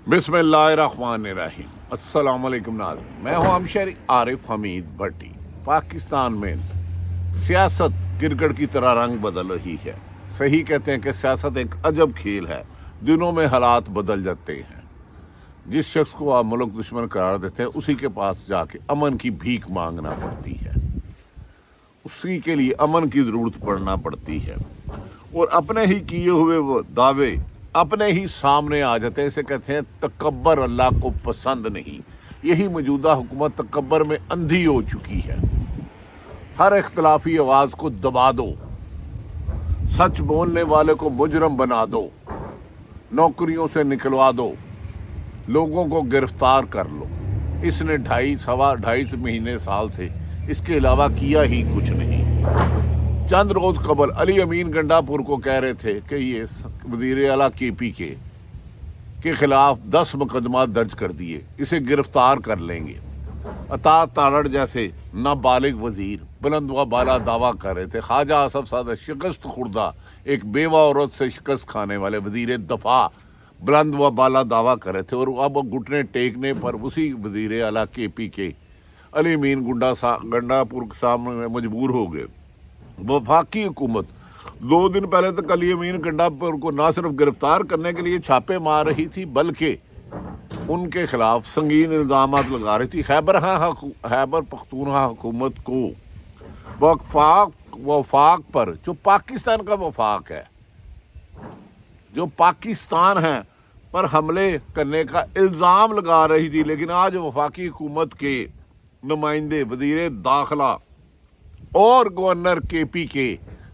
बिस्मिल्लाहिर्रहमानिर्रहीम। अस्सलाम वालेकुम नाज़रीन, मैं हूं हमशहरी आरिफ हमीद भट्टी। पाकिस्तान में सियासत क्रिकेट की तरह रंग बदल रही है। सही कहते हैं कि सियासत एक अजब खेल है, दिनों में हालात बदल जाते हैं। जिस शख्स को आप मुल्क दुश्मन करार देते हैं उसी के पास जाके अमन की भीख मांगना पड़ती है, उसी के लिए अमन की ज़रूरत पड़ना पड़ती है, और अपने ही किए हुए वो दावे अपने ही सामने आ जाते हैं। इसे कहते हैं तकब्बर अल्लाह को पसंद नहीं। यही मौजूदा हुकूमत तकब्बर में अंधी हो चुकी है। हर इख्तलाफी आवाज़ को दबा दो, सच बोलने वाले को मुजरम बना दो, नौकरियों से निकलवा दो, लोगों को गिरफ्तार कर लो। इसने ढाई महीने साल से इसके अलावा किया ही कुछ नहीं। चंद रोज़ कबल अली अमीन गंडापुर को कह रहे थे कि ये वज़ीर आला KP के खिलाफ 10 मुकदमा दर्ज कर दिए, इसे गिरफ्तार कर लेंगे। अता तारड़ जैसे नाबालिग वज़ीर बुलंद व बाला दावा कर रहे थे। ख्वाजा आसफ सादा शिकस्त खुर्दा एक बेवा औरत से शिकस्त खाने वाले वज़ीर दफ़ा बुलंद व बाला दावा कर रहे थे, और अब घुटने टेकने पर उसी वज़ीर आला KP के अली अमीन गंडापुर के सामने मजबूर हो गए। वफाकी हुकूमत 2 दिन पहले तक अली अमीन गंडापुर को न सिर्फ गिरफ्तार करने के लिए छापे मार रही थी, बल्कि उनके खिलाफ संगीन इल्ज़ाम लगा रही थी। खैबर पख्तूनख्वा हुकूमत को वफाक पर, जो पाकिस्तान का वफाक है, जो पाकिस्तान है, पर हमले करने का इल्ज़ाम लगा रही थी। लेकिन आज वफाकी हुकूमत के नुमाइंदे वज़ीर दाखिला और गवर्नर KP के,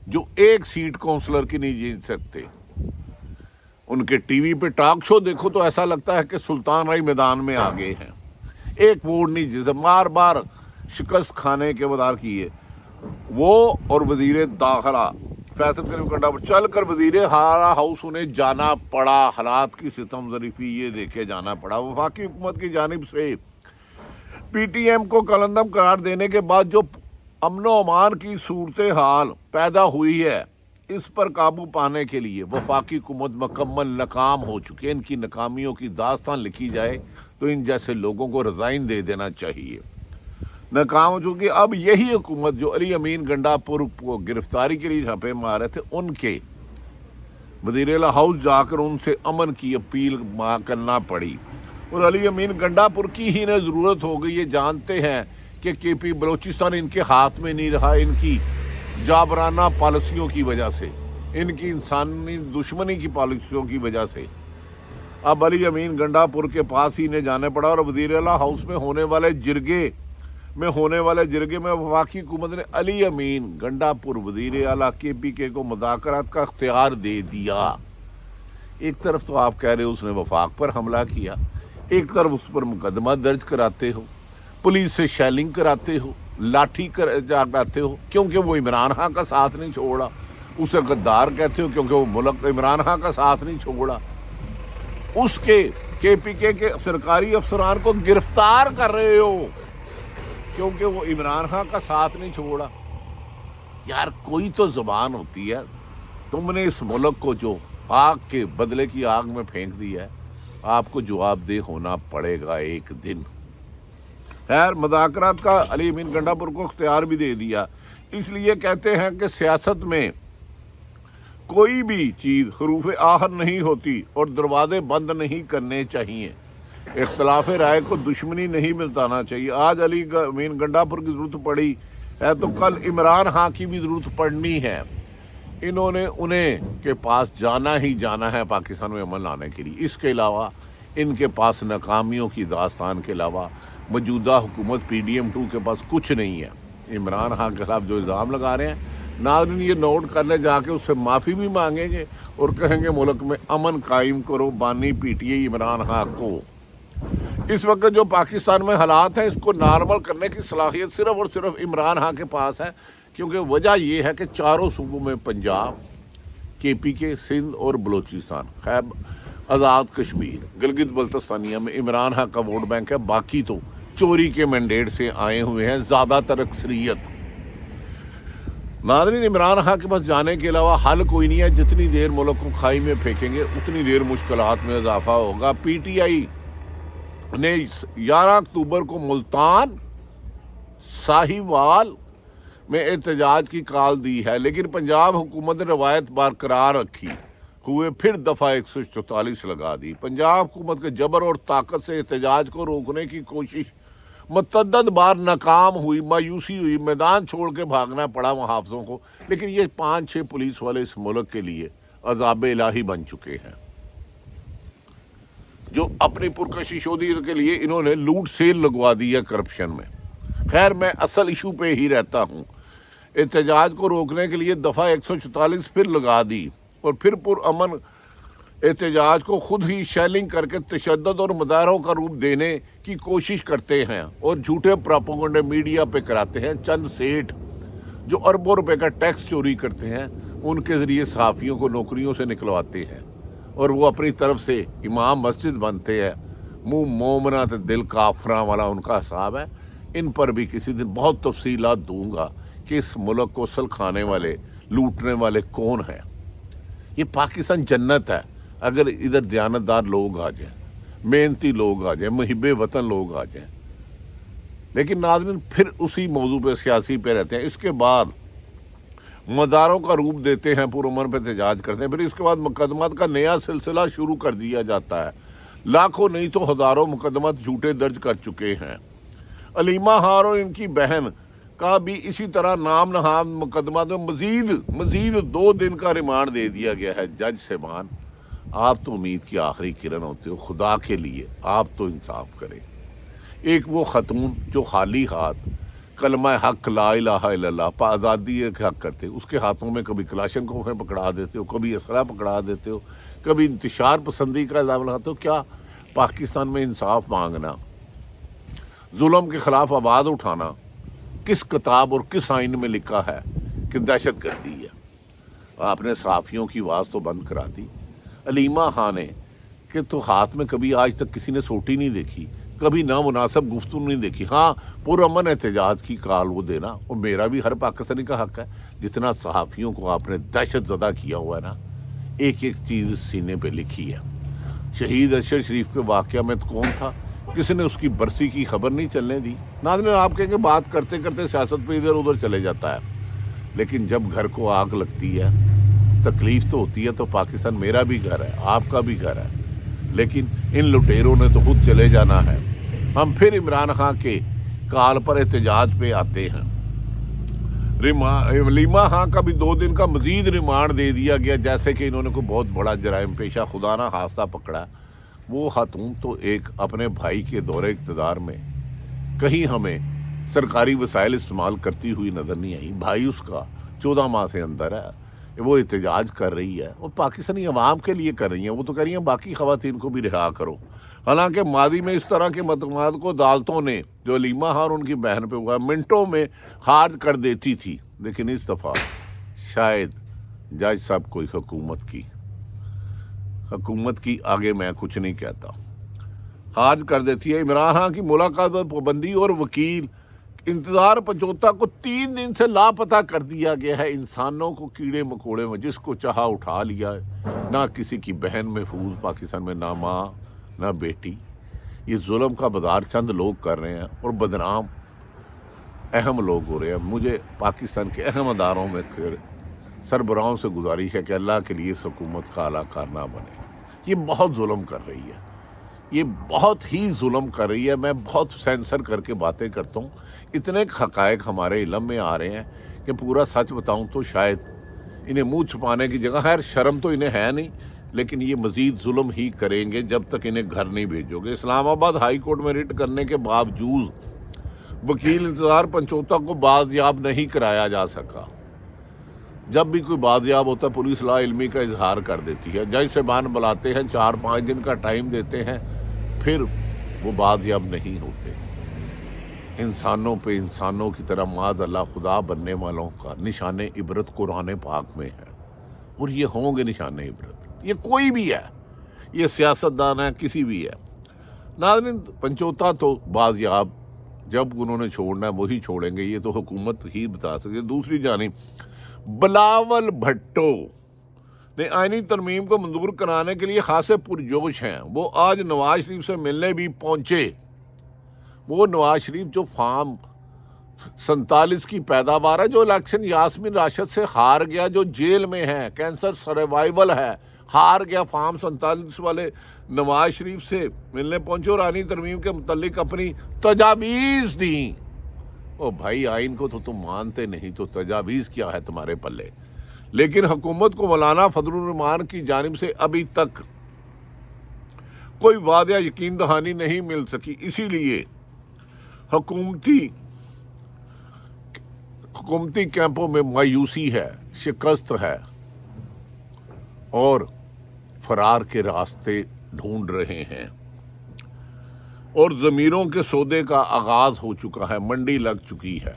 जो एक सीट काउंसलर की नहीं जीत सकते, उनके टीवी पे टॉक शो देखो तो ऐसा लगता है कि सुल्तान राय मैदान में आ गए हैं। एक वोट नहीं जिसे बार बार शिकस्त खाने के बदार किए वो, और वज़ीर दाखिला फैसल करीम गंडापुर चल कर वज़ीर हाउस उन्हें जाना पड़ा। हालात की सितम ज़रीफ़ी ये देखे जाना पड़ा। वफाकी हुकूमत की जानिब से PTM को कलंदम करार देने के बाद जो अमन व अमान की सूरत हाल पैदा हुई है, इस पर काबू पाने के लिए वफाकी हुकूमत मुकम्मल नाकाम हो चुकी है। इनकी नाकामियों की दास्तान लिखी जाए तो इन जैसे लोगों को रिज़ाइन दे देना चाहिए। नाकाम हो चुकी। अब यही हुकूमत जो अली अमीन गंडापुर को गिरफ्तारी के लिए छापे मारे थे, उनके वज़ीर हाउस जाकर उनसे अमन की अपील करना पड़ी, और अली अमीन गंडापुर की ही न ज़रूरत हो गई। ये जानते हैं कि KP बलूचिस्तान इनके हाथ में नहीं रहा, इनकी जाबराना पॉलिसियों की वजह से, इनकी इंसानी दुश्मनी की पॉलिसियों की वजह से अब अली अमीन गंडापुर के पास ही इन्हें जाने पड़ा। और वज़ीर आला हाउस में होने वाले जिरगे में वफाकी हुकूमत ने अली अमीन गंडापुर वज़ीर आला KP को मुज़ाकरात का इख्तियार दे दिया। एक तरफ तो आप कह रहे हो उसने वफाक पर हमला किया, एक तरफ उस पर मुकदमा दर्ज कराते हो, पुलिस से शेलिंग कराते हो, लाठी कराते हो क्योंकि वो इमरान खान का साथ नहीं छोड़ा, उसे गद्दार कहते हो क्योंकि वो मुल्क इमरान खान का साथ नहीं छोड़ा, उसके KP के सरकारी अफसरान को गिरफ्तार कर रहे हो क्योंकि वो इमरान खान का साथ नहीं छोड़ा। यार कोई तो ज़बान होती है। तुमने इस मुल्क को जो आग के बदले की आग में फेंक दिया है, आपको जवाबदेह होना पड़ेगा एक दिन। खैर, मुज़ाकरात का अली अमीन गंडापुर को इख्तियार भी दे दिया। इसलिए कहते हैं कि सियासत में कोई भी चीज़ हरूफ आहर नहीं होती और दरवाजे बंद नहीं करने चाहिए। इख्तिलाफ राय को दुश्मनी नहीं मिटाना चाहिए। आज अली अमीन गंडापुर की ज़रूरत पड़ी है तो कल इमरान खान की भी ज़रूरत पड़नी है। इन्होंने उन्हें के पास जाना ही जाना है पाकिस्तान में अमन लाने के लिए। इसके अलावा इनके पास नाकामियों की दास्तान के अलावा मौजूदा हुकूमत PDM-2 के पास कुछ नहीं है। इमरान खान के खिलाफ जो इल्ज़ाम लगा रहे हैं, नाज़रीन ये नोट कर ले, जाके उससे माफ़ी भी मांगेंगे और कहेंगे मुल्क में अमन कायम करो, बानी PTI इमरान खान को। इस वक्त जो पाकिस्तान में हालात हैं, इसको नॉर्मल करने की सलाहियत सिर्फ़ और सिर्फ इमरान खान के पास है, क्योंकि वजह यह है कि चारों सूबों में पंजाब, KP के सिंध और बलूचिस्तान, आज़ाद कश्मीर, गिलगित बल्तिस्तानिया में इमरान खान का वोट बैंक है। बाकी तो चोरी के मैंडेट से आए हुए हैं ज़्यादातर अक्सरियत। नाज़रीन, इमरान खान के पास जाने के अलावा हल कोई नहीं है। जितनी देर मुल्क को खाई में फेंकेंगे उतनी देर मुश्किलात में इजाफा होगा। पीटीआई ने 11 अक्टूबर को मुल्तान, साहिवाल में एहतजाज की कॉल दी है, लेकिन पंजाब हुकूमत ने रवायत बरकरार रखी हुए फिर दफ़ा 144 लगा दी। पंजाब हुकूमत के जबर और ताकत से एहतजाज को रोकने की कोशिश मुतअद्दिद बार नाकाम हुई, मायूसी हुई, मैदान छोड़ के भागना पड़ा मुहाफ़िज़ों को। लेकिन ये 5-6 पुलिस वाले इस मुल्क के लिए अज़ाब इलाही बन चुके हैं, जो अपनी पुरकशिशोदी के लिए इन्होंने लूट सेल लगवा दी है करप्शन में। खैर, मैं असल इशू पे ही रहता हूँ। एहतजाज को रोकने के लिए दफ़ा 144 फिर लगा दी और फिर पुरअमन एहतजाज को खुद ही शेलिंग करके तशद्दुद और मुजाहरों का रूप देने की कोशिश करते हैं और झूठे प्रोपेगेंडा मीडिया पे कराते हैं। चंद सेठ जो अरबों रुपए का टैक्स चोरी करते हैं, उनके ज़रिए सहाफ़ियों को नौकरियों से निकलवाते हैं और वो अपनी तरफ से इमाम मस्जिद बनते हैं। मुँह मोमना तो दिल काफरा वाला उनका हिसाब है। इन पर भी किसी दिन बहुत तफसीलात दूंगा कि इस मुल्क को सल खाने वाले, लूटने वाले कौन हैं। ये पाकिस्तान जन्नत है अगर इधर दयानतदार लोग आ जाएं, मेहनती लोग आ जाएं, मुहिब्बे वतन लोग आ जाएं। लेकिन नाज़रीन, फिर उसी मौजू पे सियासी पे रहते हैं। इसके बाद मज़ारों का रूप देते हैं, पुरअमन पे एहतजाज करते हैं। फिर इसके बाद मुकदमात का नया सिलसिला शुरू कर दिया जाता है। लाखों नहीं तो हज़ारों मुकदमात झूठे दर्ज कर चुके हैं। अलीमा हार और इनकी बहन का भी इसी तरह नाम नहाद मुकदमा में मजीद 2 दिन का रिमांड दे दिया गया है। जज साहबान, आप तो उम्मीद की आखिरी किरण होते हो, खुदा के लिए आप तो इंसाफ करें। एक वो खतून जो खाली हाथ कलमा हक ला इलाहा इल्लल्लाह आज़ादी के हक करते, उसके हाथों में कभी कलाशन को पकड़ा देते हो, कभी असला पकड़ा देते हो, कभी इंतशार पसंदी का इल्ज़ाम लगाते हो। क्या पाकिस्तान में इंसाफ मांगना, जुल्म के ख़िलाफ़ आवाज़ उठाना किस किताब और किस आइन में लिखा है कि दहशत गर्दी है? आपने सहाफ़ियों की आवाज़ तो बंद करा दी। अलीमा खान ने कि तो हाथ में कभी आज तक किसी ने सोटी नहीं देखी, कभी नामुनासिब गुफ्तगू नहीं देखी। हाँ, पुरअमन एहतजाज की कॉल वो देना, और मेरा भी हर पाकिस्तानी का हक है। जितना सहाफ़ियों को आपने दहशत ज़दा किया हुआ है ना, एक एक चीज़ सीने पे लिखी है। शहीद अशर शरीफ के वाक़या में तो कौन था, किसी ने उसकी बरसी की खबर नहीं चलने दी। नाज़रीन, आप कहेंगे बात करते करते सियासत पे इधर उधर चले जाता है, लेकिन जब घर को आग लगती है, तकलीफ़ तो होती है। तो पाकिस्तान मेरा भी घर है, आपका भी घर है, लेकिन इन लुटेरों ने तो खुद चले जाना है। हम फिर इमरान खान के कॉल पर एहतजाज पे आते हैं। अलीमा खान का भी 2 दिन का मजीद रिमांड दे दिया गया, जैसे कि इन्होंने कोई बहुत बड़ा जराइम पेशा खुदा ना खास्ता पकड़ा। वो खातून तो एक अपने भाई के दौरे इक़्तिदार में कहीं हमें सरकारी वसाइल इस्तेमाल करती हुई नज़र नहीं आई। भाई उसका 14 माह से अंदर है, वो एहतजाज कर रही है और पाकिस्तानी अवाम के लिए कर रही हैं। वो तो कह रही हैं बाकी ख़वातीन को भी रिहा करो। हालांकि मादी में इस तरह के मतमाद को अदालतों ने, जो अलीमा हार उनकी बहन पे हुआ, मिनटों में खारिज कर देती थी। लेकिन इस दफ़ा शायद जज साहब कोई हुकूमत की आगे मैं कुछ नहीं कहता, खारिज कर देती है। इमरान खान की मुलाकात पर पाबंदी और वकील इंतज़ार 75 को 3 दिन से लापता कर दिया गया है। इंसानों को कीड़े मकोड़े में जिसको चाहा उठा लिया है। ना किसी की बहन महफूज पाकिस्तान में, ना माँ ना बेटी। ये जुल्म का बाजार चंद लोग कर रहे हैं और बदनाम अहम लोग हो रहे हैं। मुझे पाकिस्तान के अहम अदारों में सरबराहों से गुजारिश है कि अल्लाह के लिए इस हुकूमत का अलाकार ना बने। ये बहुत जुल्म कर रही है, ये बहुत ही जुल्म कर रही है। मैं बहुत सेंसर करके बातें करता हूँ। इतने हक़ाइक़ हमारे इल्म में आ रहे हैं कि पूरा सच बताऊँ तो शायद इन्हें मुँह छुपाने की जगह, खैर शर्म तो इन्हें है नहीं, लेकिन ये मज़ीद जुल्म ही करेंगे जब तक इन्हें घर नहीं भेजोगे। इस्लामाबाद हाई कोर्ट में रिट करने के बावजूद वकील इंतज़ार 75 को बाज़याब नहीं कराया जा सका। जब भी कोई बाज़याब होता है, पुलिस ला इल्मी का इजहार कर देती है। जज साहबान बुलाते हैं, 4-5 दिन का टाइम देते हैं, फिर वो बाज़याब नहीं होते। इंसानों पे इंसानों की तरह माज़ अल्लाह खुदा बनने वालों का निशान इबरत कुरान पाक में है, और ये होंगे निशान इबरत। ये कोई भी है, ये सियासतदान है, किसी भी है। नाज़रीन, 75 तो बाज़याब जब उन्होंने छोड़ना है वही छोड़ेंगे, ये तो हुकूमत ही बता सकती है। दूसरी जानिब بلاول بھٹو نے آئینی ترمیم کو منظور کرانے کے لیے خاصے پرجوش ہیں. وہ آج نواز شریف سے ملنے بھی پہنچے. وہ نواز شریف جو فارم 47 کی پیداوار ہے، جو الیکشن یاسمین راشد سے ہار گیا، جو جیل میں ہے، کینسر سروائیول ہے، ہار گیا، فارم 47 والے نواز شریف سے ملنے پہنچے اور آئینی ترمیم کے متعلق اپنی تجاویز دیں. او بھائی، آئین کو تو تم مانتے نہیں تو تجاویز کیا ہے تمہارے پلے؟ لیکن حکومت کو مولانا فضل الرحمان کی جانب سے ابھی تک کوئی واضح یقین دہانی نہیں مل سکی. اسی لیے حکومتی کیمپوں میں مایوسی ہے، شکست ہے اور فرار کے راستے ڈھونڈ رہے ہیں. اور ضمیروں کے سودے کا آغاز ہو چکا ہے، منڈی لگ چکی ہے.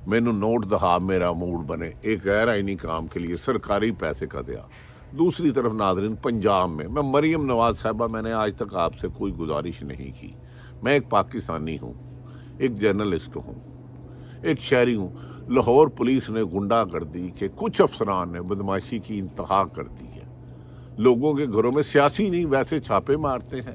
مینو نوٹ دہا میرا موڈ بنے، ایک غیر آئینی کام کے لیے سرکاری پیسے کا دیا. دوسری طرف ناظرین، پنجاب میں مریم نواز صاحبہ، میں نے آج تک آپ سے کوئی گزارش نہیں کی. میں ایک پاکستانی ہوں، ایک جرنلسٹ ہوں، ایک شہری ہوں. لاہور پولیس نے غنڈہ گردی کے کچھ افسران نے بدماشی کی انتہا کر دی ہے. لوگوں کے گھروں میں سیاسی نہیں ویسے چھاپے مارتے ہیں،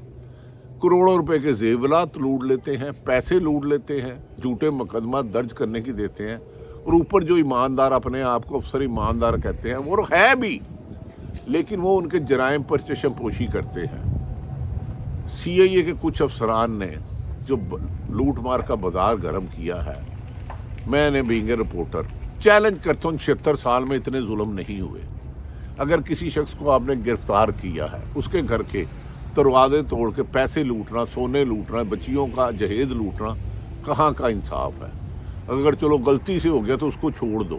کروڑوں روپے کے زیورات لوٹ لیتے ہیں، پیسے لوٹ لیتے ہیں، جھوٹے مقدمہ درج کرنے کی دیتے ہیں. اور اوپر جو ایماندار اپنے آپ کو افسر ایماندار کہتے ہیں، وہ ہے بھی، لیکن وہ ان کے جرائم پر چشم پوشی کرتے ہیں. سی آئی اے کے کچھ افسران نے جو لوٹ مار کا بازار گرم کیا ہے، میں نے بینگ اے رپورٹر چیلنج کرتا ہوں، 76 سال میں اتنے ظلم نہیں ہوئے. اگر کسی شخص کو آپ نے گرفتار کیا ہے، اس کے گھر کے دروازے توڑ کے پیسے لوٹنا، سونے لوٹنا، بچیوں کا جہیز لوٹنا، کہاں کا انصاف ہے؟ اگر چلو غلطی سے ہو گیا تو اس کو چھوڑ دو.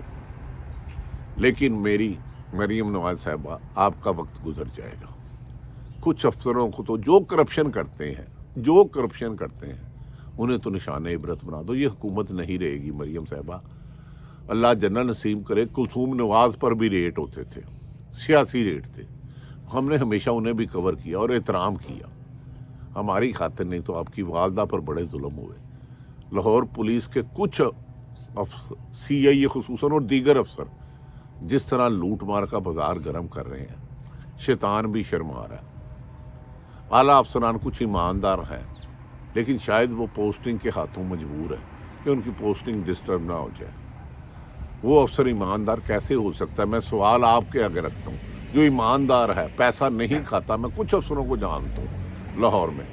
لیکن میری مریم نواز صاحبہ، آپ کا وقت گزر جائے گا. کچھ افسروں کو تو جو کرپشن کرتے ہیں انہیں تو نشان عبرت بنا دو. یہ حکومت نہیں رہے گی مریم صاحبہ. اللہ جنت نصیب کرے. کلثوم نواز پر بھی ریٹ ہوتے تھے، سیاسی ریٹ تھے. ہم نے ہمیشہ انہیں بھی کور کیا اور احترام کیا. ہماری خاطر نہیں تو آپ کی والدہ پر بڑے ظلم ہوئے. لاہور پولیس کے کچھ سی آئی اے خصوصاً اور دیگر افسر جس طرح لوٹ مار کا بازار گرم کر رہے ہیں، شیطان بھی شرما رہا ہے. اعلیٰ افسران کچھ ایماندار ہیں، لیکن شاید وہ پوسٹنگ کے ہاتھوں مجبور ہے کہ ان کی پوسٹنگ ڈسٹرب نہ ہو جائے. وہ افسر ایماندار کیسے ہو سکتا ہے؟ میں سوال آپ کے آگے رکھتا ہوں. جو ایماندار ہے، پیسہ نہیں کھاتا. میں کچھ افسروں کو جانتا ہوں لاہور میں،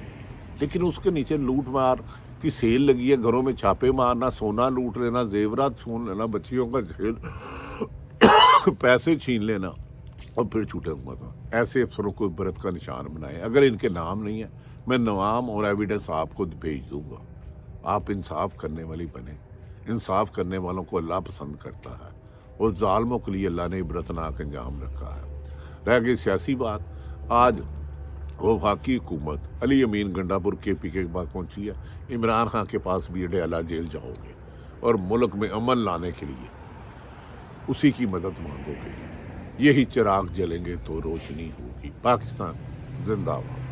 لیکن اس کے نیچے لوٹ مار کی سیل لگی ہے. گھروں میں چھاپے مارنا، سونا لوٹ لینا، زیورات چھین لینا، بچیوں کا جہیز، پیسے چھین لینا اور پھر چھوٹے حکومت. ایسے افسروں کو عبرت کا نشان بنائے. اگر ان کے نام نہیں ہے، میں نام اور ایویڈنس آپ کو بھیج دوں گا. آپ انصاف کرنے والی بنیں. انصاف کرنے والوں کو اللہ پسند کرتا ہے، اور ظالموں کے لیے اللہ نے عبرتناک انجام رکھا ہے. رہ گئی سیاسی بات. آج وفاقی حکومت علی امین گنڈا پور کے پی کے پاس پہنچی ہے. عمران خان کے پاس بھی ڈیالہ جیل جاؤ گے اور ملک میں امن لانے کے لیے اسی کی مدد مانگو گے. یہی چراغ جلیں گے تو روشنی ہوگی. پاکستان زندہ باد.